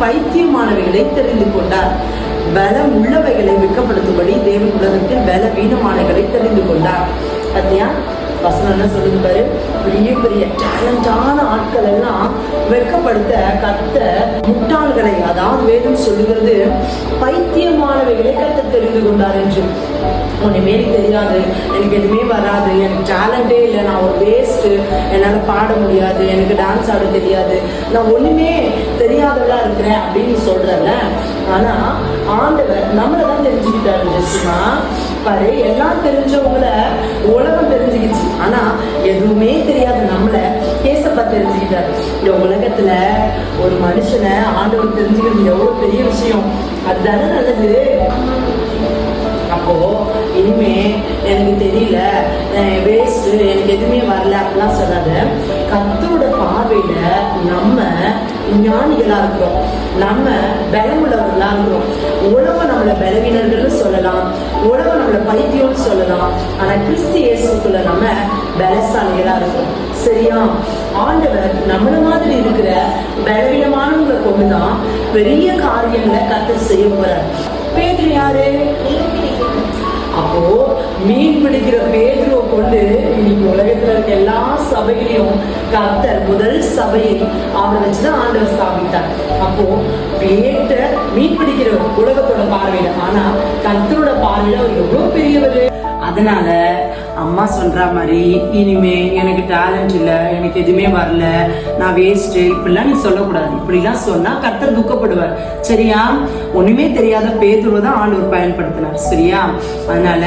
பைத்தியமானவைகளை தெரிந்து கொண்டார். பலம் உள்ளவைகளை வெட்கப்படுத்தும்படி தேவன் உலகத்தில் பலவீனமானவைகளை தெரிந்து கொண்டார். பத்தியா வசனம் என்ன சொல்லுது பாரு, பெரிய பெரிய டேலண்டான ஆட்கள் எல்லாம் வெட்கப்படுத்த கத்த முட்டாள்களை, அதாவது வேதம் சொல்லுகிறது பைத்தியமானவைகளை கத்த தெரிந்து கொண்டார் என்று. ஒண்ணுமே தெரியாது, எனக்கு எதுவுமே வராது, எனக்கு டேலண்டே இல்லை, நான் ஒரு வேஸ்ட், என்னால பாட முடியாது, எனக்கு டான்ஸ் ஆட தெரியாது, நான் ஒண்ணுமே தெரியாதவளா இருக்கிறேன் அப்படின்னு சொல்றல. ஆனா ஆண்டவர் நம்மளதான் தெரிஞ்சுக்கிட்டாரு. ஜெசிமா பாரு, எல்லாம் தெரிஞ்சவங்கள உலகம் தெரிஞ்சுக்கிச்சு, ஆனா எதுவுமே தெரியாத நம்மள ஏசப்பா தெரிஞ்சுக்கிட்டாரு. இந்த உலகத்துல ஒரு மனுஷனை ஆண்டவர் தெரிஞ்சுக்கிறது எவ்வளவு பெரிய விஷயம், அதுதானே நல்லது. அப்போ இனிமே எனக்கு தெரியல, வேஸ்ட், எனக்கு எதுவுமே வரல அப்படிலாம் சொல்லாத. கர்த்தரோட பார்வையில நம்ம ஞானிகளா இருக்கிறோம், நம்ம பலமுள்ளவர்களா இருக்கிறோம். உலகம் நம்மளை பலவீனர்கள் சொல்லலாம், உலகம் நம்மளை பைத்தியம்னு சொல்லலாம், ஆனா கிறிஸ்து இயேசுக்குள்ள நம்ம பலசாலிகளா இருக்கிறோம். சரியா? ஆண்டவர் நம்மள மாதிரி இருக்கிற பலவீனமானவங்களை கொண்டுதான் பெரிய காரியங்களை கர்த்தர் செய்ய போறார். பேதுரு யாரு? அப்போ மீன் பிடிக்கிற பேதுருவை கொண்டு இன்னைக்கு உலகத்துல இருக்க எல்லா சபையிலையும் கர்த்தர் முதல் சபையை அவரை வச்சுதான் ஆண்டவர் ஸ்தாபித்தார். அப்போ மீன் பிடிக்கிறவர் உலகத்தோட பார்வையில, ஆனா கர்த்தரோட பார்வையில அவர் எவ்வளவு பெரியவர். அதனால அம்மா சொல்ற மாதிரி இனிமே எனக்கு டேலண்ட் இல்லை, எனக்கு எதுவுமே வரல, நான் வேஸ்ட், இப்படிலாம் நீ சொல்லக்கூடாது. இப்படிலாம் சொன்னா கர்த்தர் துக்கப்படுவார். சரியா? ஒண்ணுமே தெரியாத பேதுருவை தான் ஆண்டவர் பயன்படுத்தினார். சரியா? அதனால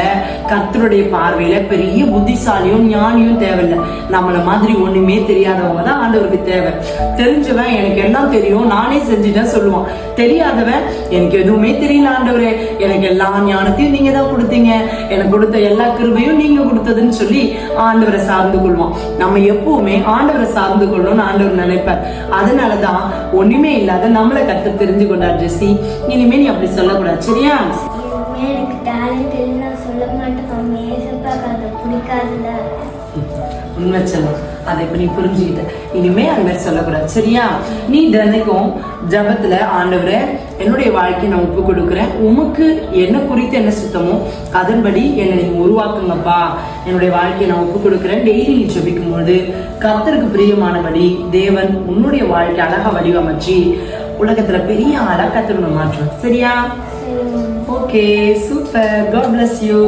கர்த்தருடைய பார்வையில பெரிய புத்திசாலியும் ஞானியும் தேவையில்லை. நம்மள மாதிரி ஒண்ணுமே தெரியாதவங்க தான் ஆண்டவருக்கு தேவை. தெரிஞ்சவன் எனக்கு எல்லாம் தெரியும், நானே செஞ்சுட்டேன் சொல்லுவான். தெரியாதவன் எனக்கு எதுவுமே தெரியல ஆண்டவரே, எனக்கு எல்லா ஞானத்தையும் நீங்க தான் கொடுத்தீங்க, எனக்கு கொடுத்த எல்லா கிருபையும் நீங்க கொடுத்ததுன்னு சொல்லி ஆண்டவரை சார்ந்து கொள்வான். நம்ம எப்பவுமே ஆண்டவரை சார்ந்து கொள்ளணும்னு ஆண்டவர் நினைப்பார். அதனாலதான் ஒண்ணுமே இல்லாத நம்மளை கர்த்தர் தெரிஞ்சு கொண்டார். ஜெசி, இனிமே நீ அப்படி சொல்லக்கூடாது. சரியா? எனக்கு டேலண்ட் இல்லைன்னா சொல்ல மாட்டேன், ஏசப்பாக்கு பிடிக்காதுல. உண்மை சொல்லும், அதை இப்ப நீ புரிஞ்சுக்கிட்ட. இனிமே அது மாதிரி சொல்லக்கூடாது. சரியா? நீ தினைக்கும் ஜபத்துல ஆண்டவரே என்னுடைய வாழ்க்கையை நான் ஒப்பு கொடுக்குறேன், உமக்கு என்ன குறித்து என்ன சுத்தமோ அதன்படி என்னை நீங்க உருவாக்குங்கப்பா, என்னுடைய வாழ்க்கையை நான் ஒப்பு கொடுக்குறேன். டெய்லி நீ ஜபிக்கும் போது கர்த்தருக்கு பிரியமானபடி தேவன் உன்னுடைய வாழ்க்கை அழகா வடிவமைச்சு உலகத்துல பெரிய ஆளா கர்த்தர் மாற்றுவார். சரியா? Okay, super. God bless you.